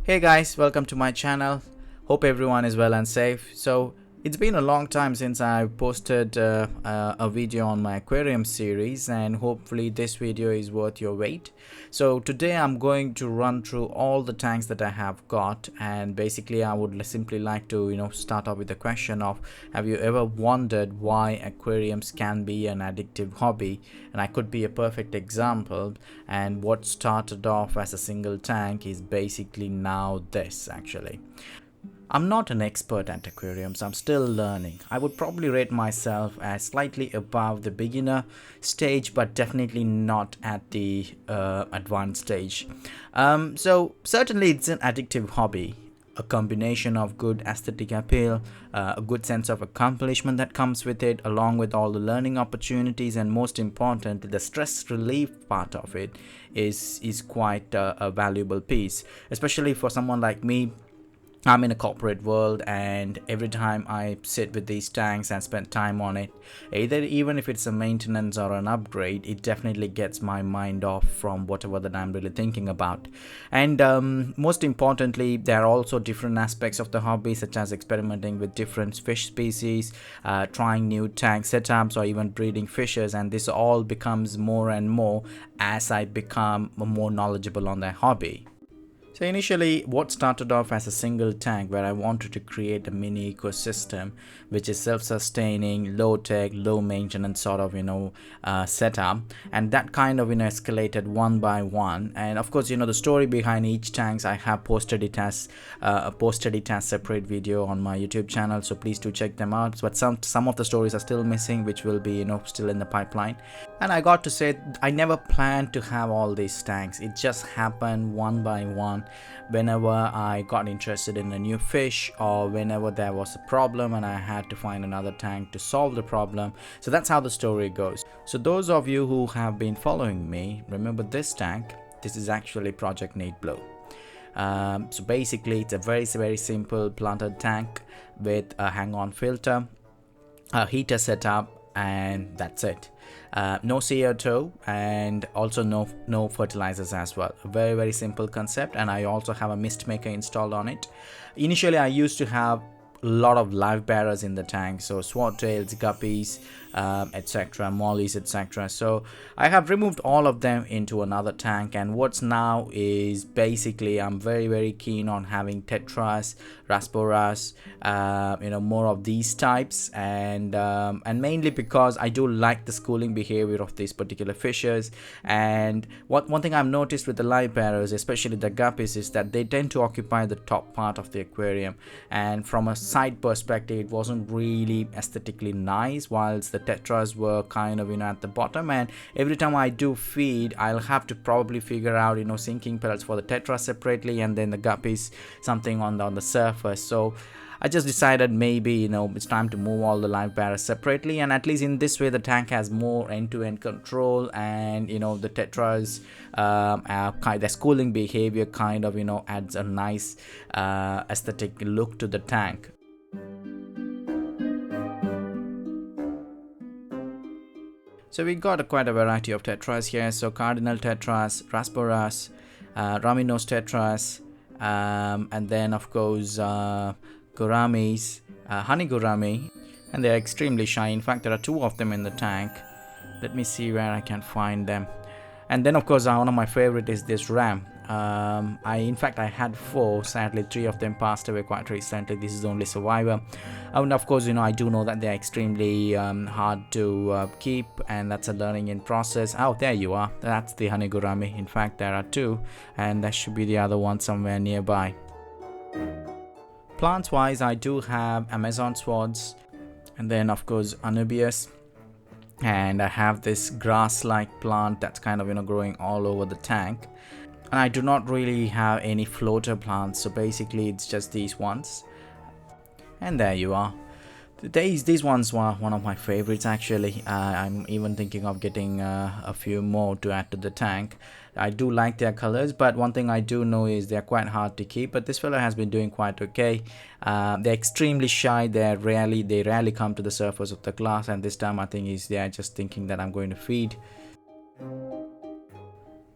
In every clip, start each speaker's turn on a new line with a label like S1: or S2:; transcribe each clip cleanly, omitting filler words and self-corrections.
S1: Hey guys, welcome to my channel. Hope everyone is well and safe. So it's been a long time since I posted a video on my aquarium series, and hopefully this video is worth your wait. So today I'm going to run through all the tanks that I have got, and basically I would simply like to start off with the question of, have you ever wondered why aquariums can be an addictive hobby? And I could be a perfect example, and what started off as a single tank is basically now this actually. I'm not an expert at aquariums, I'm still learning. I would probably rate myself as slightly above the beginner stage, but definitely not at the advanced stage. So certainly it's an addictive hobby. A combination of good aesthetic appeal, a good sense of accomplishment that comes with it, along with all the learning opportunities, and most importantly the stress relief part of it is quite a valuable piece, especially for someone like me. I'm in a corporate world, and every time I sit with these tanks and spend time on it, even if it's a maintenance or an upgrade, it definitely gets my mind off from whatever that I'm really thinking about. And most importantly, there are also different aspects of the hobby, such as experimenting with different fish species, trying new tank setups, or even breeding fishes, and this all becomes more and more as I become more knowledgeable on the hobby. So initially, what started off as a single tank where I wanted to create a mini ecosystem which is self-sustaining, low-tech, low-maintenance sort of setup, and that kind of escalated one by one. And of course, the story behind each tanks I have posted it as separate video on my YouTube channel, so please do check them out. But some of the stories are still missing, which will be still in the pipeline. And I got to say, I never planned to have all these tanks. It just happened one by one. Whenever I got interested in a new fish, or whenever there was a problem and I had to find another tank to solve the problem. So that's how the story goes. So those of you who have been following me, remember this tank. This is actually Project Need Blow. So basically it's a very simple planted tank with a hang-on filter, a heater setup, and that's it. No CO2, and also no fertilizers as well. A very simple concept. And I also have a mist maker installed on it. Initially I used to have a lot of Livebearers in the tank, so swordtails, guppies, etc., mollies, etc. So I have removed all of them into another tank, and what's now is basically I'm very keen on having Tetras, Rasboras, more of these types, and mainly because I do like the schooling behavior of these particular fishes. And one thing I've noticed with the Livebearers, especially the guppies, is that they tend to occupy the top part of the aquarium, and from a side perspective it wasn't really aesthetically nice, whilst the Tetras were kind of at the bottom. And every time I do feed, I'll have to probably figure out sinking pellets for the Tetras separately, and then the guppies something on the surface. So I just decided maybe it's time to move all the Livebearers separately, and at least in this way the tank has more end-to-end control, and the Tetras their schooling behavior kind of adds a nice aesthetic look to the tank. So we got quite a variety of Tetras here. So Cardinal Tetras, Rasboras, Raminos Tetras, and then of course Gouramis, Honey Gourami, and they're extremely shy. In fact, there are two of them in the tank. Let me see where I can find them. And then of course one of my favorite is this ram. In fact I had four. Sadly 3 of them passed away quite recently. This is the only survivor. And of course I do know that they're extremely hard to keep, and that's a learning in process. Oh, there you are. That's the Honey Gourami. In fact there are 2, and there should be the other one somewhere nearby. Plants wise, I do have Amazon swords, and then of course Anubias, and I have this grass like plant that's kind of growing all over the tank. And I do not really have any floater plants, so basically it's just these ones. And there you are. These ones were one of my favorites actually. I'm even thinking of getting a few more to add to the tank. I do like their colors, but one thing I do know is they're quite hard to keep. But this fella has been doing quite okay. They're extremely shy. They rarely come to the surface of the glass, and this time I think they're just thinking that I'm going to feed.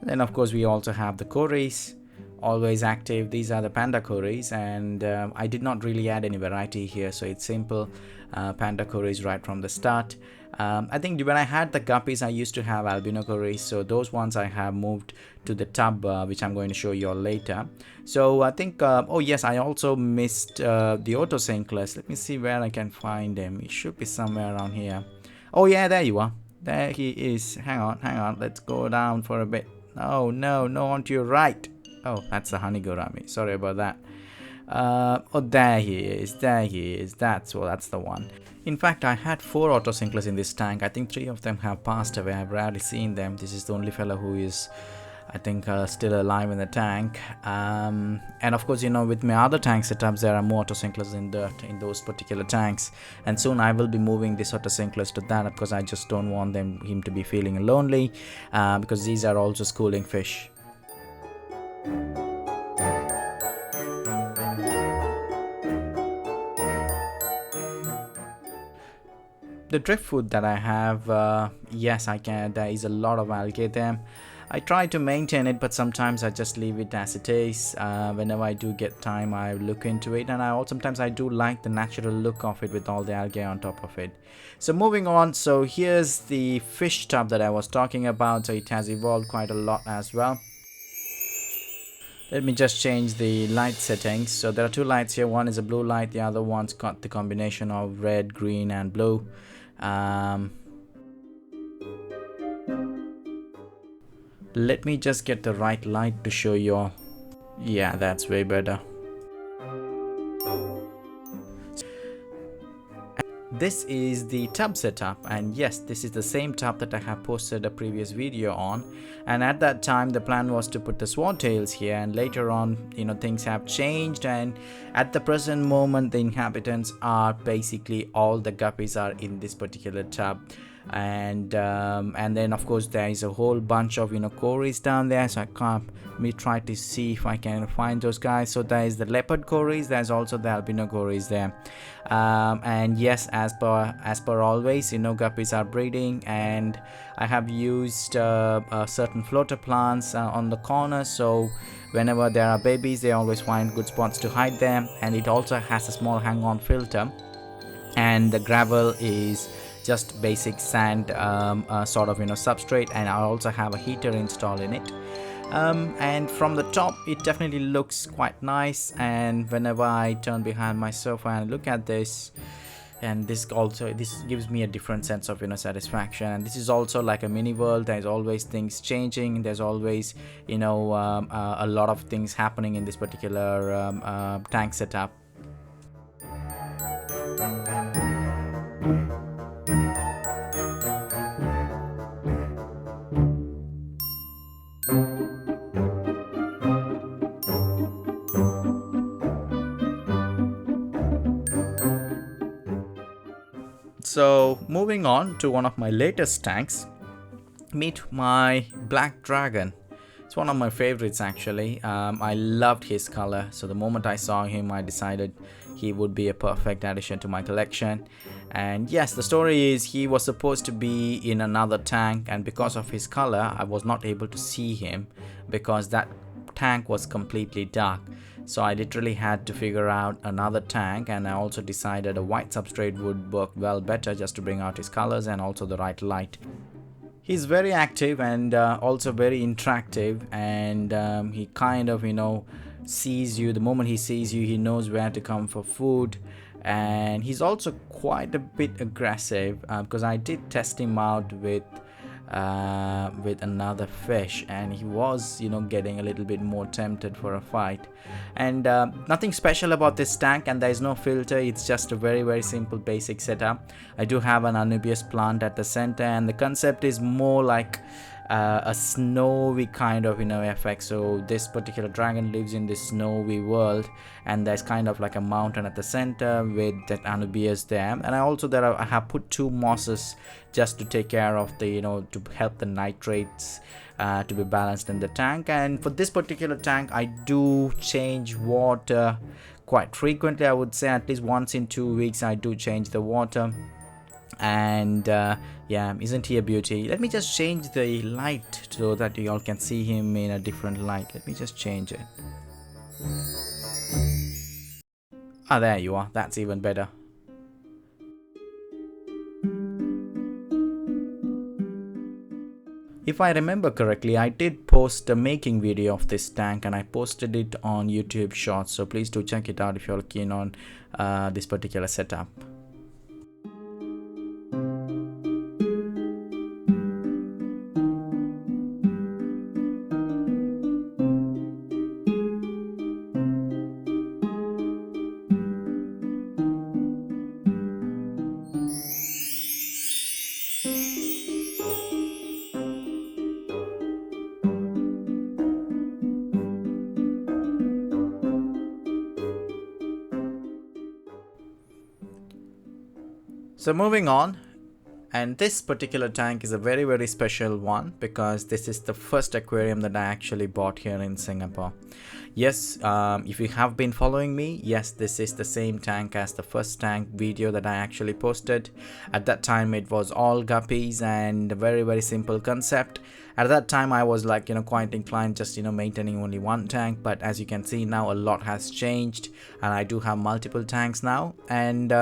S1: Then of course we also have the Corys, always active. These are the panda Corys, and I did not really add any variety here, so it's simple panda Corys right from the start. I think when I had the Guppies, I used to have albino Corys, so those ones I have moved to the tub, which I'm going to show you all later. So I think, oh yes, I also missed the Otocinclus. Let me see where I can find him. He should be somewhere around here. Oh yeah, there you are. There he is. Hang on, let's go down for a bit. Oh no, on to your right. Oh, that's the honey Gourami. Sorry about that. Oh, there he is. That's the one. In fact, I had 4 Otocinclus in this tank. I think 3 of them have passed away. I've rarely seen them. This is the only fellow who is, I think, still alive in the tank. And of course, you know, with my other tank setups, there are more Otocinclus in those particular tanks. And soon I will be moving this Otocinclus to that, because I just don't want him to be feeling lonely, because these are also schooling fish. The driftwood that I have, yes, I can. There is a lot of algae there. I try to maintain it, but sometimes I just leave it as it is. Whenever I do get time, I look into it, and sometimes I do like the natural look of it with all the algae on top of it. So moving on, so here's the fish tub that I was talking about. So it has evolved quite a lot as well. Let me just change the light settings. So there are 2 lights here. One is a blue light, the other one's got the combination of red, green and blue. Let me just get the right light to show you all. Yeah, that's way better. This is the tub setup, and yes, this is the same tub that I have posted a previous video on. And at that time the plan was to put the swordtails here, and later on, you know, things have changed, and at the present moment the inhabitants are basically all the guppies are in this particular tub. And then of course there is a whole bunch of, you know, Corys down there, so I can't try to see if I can find those guys. So there is the leopard Corys, there's also the albino Corys there. And yes, as per always, you know, guppies are breeding, and I have used certain floater plants on the corner, so whenever there are babies they always find good spots to hide them. And it also has a small hang-on filter, and the gravel is just basic sand sort of, you know, substrate, and I also have a heater installed in it. And from the top it definitely looks quite nice, and whenever I turn behind my sofa and look at this, and this gives me a different sense of, you know, satisfaction. And this is also like a mini world. There's always things changing, there's always, you know, a lot of things happening in this particular tank setup. So moving on to one of my latest tanks, meet my black dragon. It's one of my favorites actually. I loved his color, so the moment I saw him I decided he would be a perfect addition to my collection. And yes, the story is he was supposed to be in another tank, and because of his color I was not able to see him because that tank was completely dark. So I literally had to figure out another tank, and I also decided a white substrate would work well better just to bring out his colors and also the right light. He's very active and also very interactive, and he kind of, you know, sees you. The moment he sees you, he knows where to come for food. And he's also quite a bit aggressive, because I did test him out with another fish, and he was, you know, getting a little bit more tempted for a fight. And nothing special about this tank, and there is no filter. It's just a very simple basic setup. I do have an Anubias plant at the center, and the concept is more like a snowy kind of, you know, effect. So this particular dragon lives in this snowy world, and there's kind of like a mountain at the center with that Anubias there. And I have put 2 mosses just to take care of the, you know, to help the nitrates to be balanced in the tank. And for this particular tank I do change water quite frequently. I would say at least once in 2 weeks I do change the water. And Yeah, isn't he a beauty? Let me just change the light so that you all can see him in a different light. Let me just change it. Ah, there you are. That's even better. If I remember correctly, I did post a making video of this tank and I posted it on YouTube Shorts. So please do check it out if you're keen on this particular setup. So moving on, and this particular tank is a very special one because this is the first aquarium that I actually bought here in Singapore. Yes, if you have been following me, yes, this is the same tank as the first tank video that I actually posted. At that time it was all guppies and a very simple concept. At that time I was like, quite inclined just, maintaining only one tank, but as you can see now a lot has changed and I do have multiple tanks now. And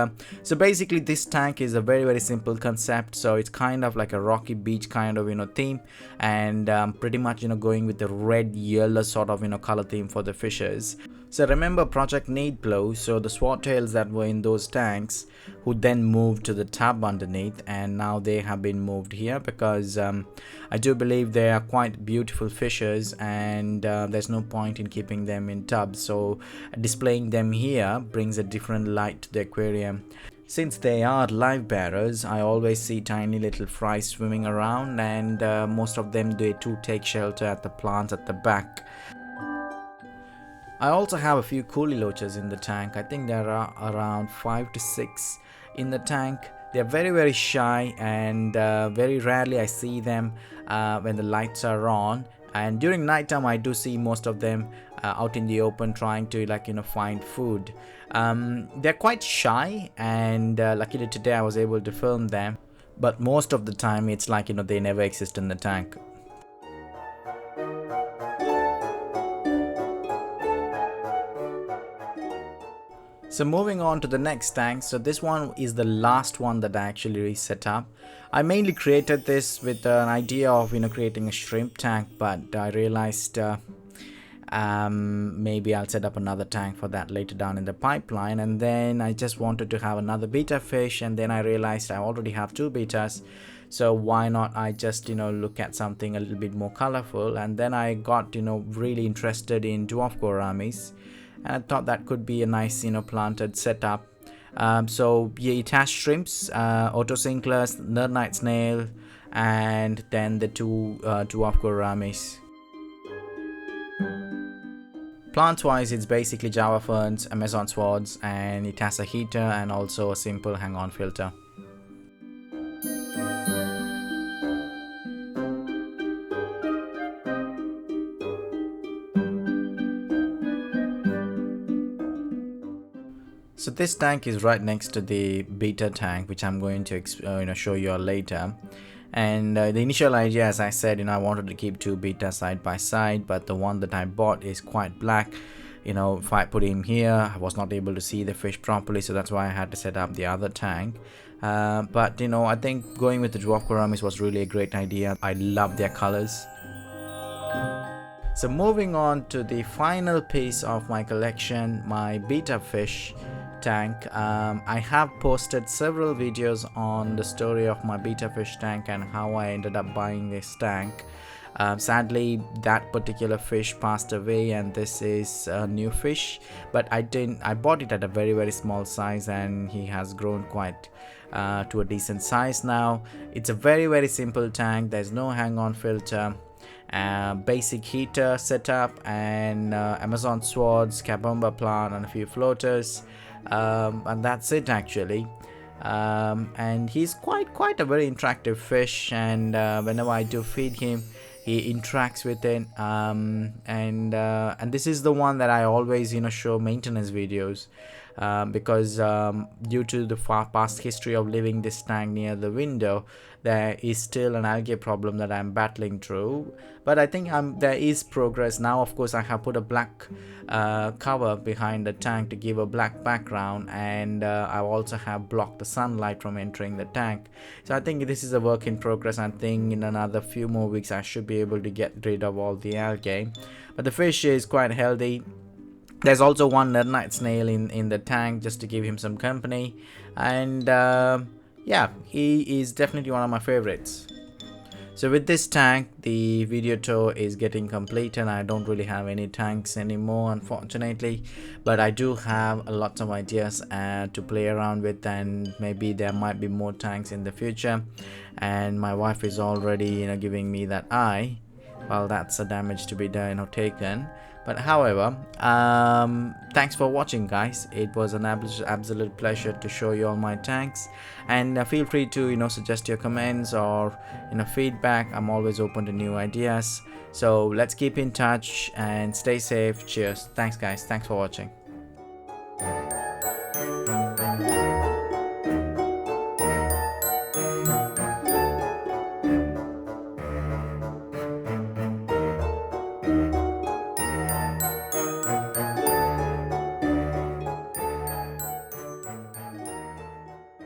S1: so basically this tank is a very simple concept. So it's kind of like a rocky beach kind of, theme, and pretty much, going with the red yellow sort of, color theme for the fishes. So remember Project Need Blow, so the swordtails that were in those tanks who then moved to the tub underneath, and now they have been moved here because I do believe they are quite beautiful fishes and there's no point in keeping them in tubs, so displaying them here brings a different light to the aquarium. Since they are Livebearers, I always see tiny little fries swimming around, and most of them they do take shelter at the plants at the back. I also have a few coolie loaches in the tank. I think there are around 5 to 6 in the tank. They're very shy, and very rarely I see them when the lights are on. And during nighttime I do see most of them out in the open trying to find food. They're quite shy, and luckily today I was able to film them, but most of the time it's like they never exist in the tank. So moving on to the next tank, so this one is the last one that I actually set up. I mainly created this with an idea of creating a shrimp tank, but I realized maybe I'll set up another tank for that later down in the pipeline. And then I just wanted to have another beta fish, and then I realized I already have 2 betas, so why not I just look at something a little bit more colorful. And then I got really interested in dwarf gouramis, and I thought that could be a nice planted setup. So yeah, it has shrimps, Otocinclus, night snail, and then the 2 dwarf gouramis. Plants wise, it's basically Java ferns, Amazon swords, and it has a heater and also a simple hang-on filter. So this tank is right next to the beta tank, which I'm going to show you all later. And the initial idea, as I said, I wanted to keep 2 betas side by side, but the one that I bought is quite black. If I put him here, I was not able to see the fish properly, so that's why I had to set up the other tank. But I think going with the dwarf gouramis was really a great idea. I love their colors. So moving on to the final piece of my collection, my beta fish tank. I have posted several videos on the story of my beta fish tank and how I ended up buying this tank. Sadly, that particular fish passed away, and this is a new fish, but I bought it at a very small size, and he has grown quite to a decent size now. It's a very simple tank. There's no hang-on filter, basic heater setup, and Amazon swords, Kabomba plant, and a few floaters, and that's it actually. And he's quite a very interactive fish, and whenever I do feed him, he interacts with it, and this is the one that I always show maintenance videos. because due to the past history of leaving this tank near the window, there is still an algae problem that I'm battling through. But I think there is progress now. Of course, I have put a black cover behind the tank to give a black background, and I also have blocked the sunlight from entering the tank. So I think this is a work in progress. I think in another few more weeks I should be able to get rid of all the algae, but the fish is quite healthy. There's also one night snail in the tank just to give him some company, and yeah, he is definitely one of my favorites. So with this tank, the video tour is getting complete, and I don't really have any tanks anymore, unfortunately, but I do have a lot of ideas to play around with, and maybe there might be more tanks in the future. And my wife is already giving me that eye. Well, that's a damage to be done or taken. But however, thanks for watching, guys. It was an absolute pleasure to show you all my tanks, and feel free to suggest your comments or feedback. I'm always open to new ideas. So let's keep in touch and stay safe. Cheers. Thanks, guys. Thanks for watching.